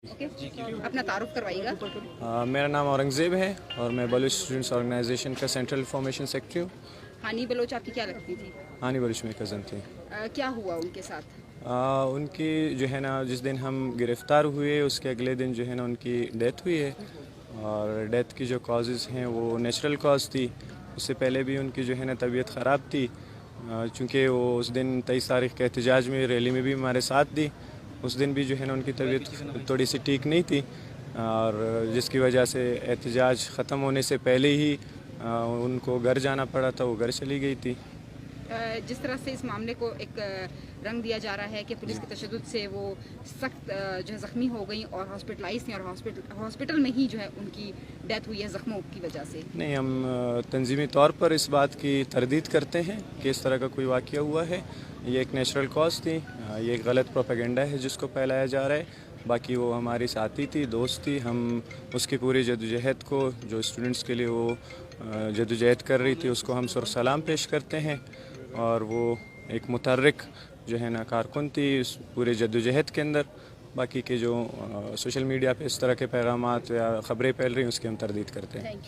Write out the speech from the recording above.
Okay, अपना तारुफ करवाइएगा। मेरा नाम औरंगज़ेब है और मैं बलूच स्टूडेंट्स ऑर्गेनाइजेशन का सेंट्रल इंफॉर्मेशन सेक्रेटरी हूँ। हानी बलोच आपकी क्या लगती थी? हानी बलूच मेरी कज़न थी। क्या हुआ उनके साथ? उनकी जो है ना, जिस दिन हम गिरफ़्तार हुए उसके अगले दिन जो है ना उनकी डेथ हुई है, और डेथ की जो कॉजेज़ हैं वो नेचुरल कॉज थी। उससे पहले भी उनकी जो है ना तबीयत ख़राब थी, चूँकि वो उस दिन 23 तारीख़ के एहतजाज में रैली में भी हमारे साथ दी। उस दिन भी जो है ना उनकी तबीयत थोड़ी सी ठीक नहीं थी, और जिसकी वजह से एहतजाज ख़त्म होने से पहले ही उनको घर जाना पड़ा था। वो घर चली गई थी। जिस तरह से इस मामले को एक रंग दिया जा रहा है कि पुलिस के तशद्दुद से वो सख्त जो है ज़ख्मी हो गई और हॉस्पिटलाइज थी, और हॉस्पिटल में ही जो है उनकी डेथ हुई है ज़ख्मों की वजह से। नहीं, हम तंजीमी तौर पर इस बात की तरदीद करते हैं कि इस तरह का कोई वाक़या हुआ है। ये एक नेचुरल कॉज थी। ये एक गलत प्रोपेगेंडा है जिसको फैलाया जा रहा है। बाकी वो हमारी साथी थी, दोस्त थी। हम उसकी पूरी जद्दोजहद को, जो स्टूडेंट्स के लिए वो जद्दोजहद कर रही थी, उसको हम सर सलाम पेश करते हैं। और वो एक मुतहर्रिक जो है ना कारकुन थी इस पूरे जद्दोजहद के अंदर। बाकी के जो सोशल मीडिया पे इस तरह के पैगामात या ख़बरें फैल रही हैं उसकी हम तरदीद करते हैं।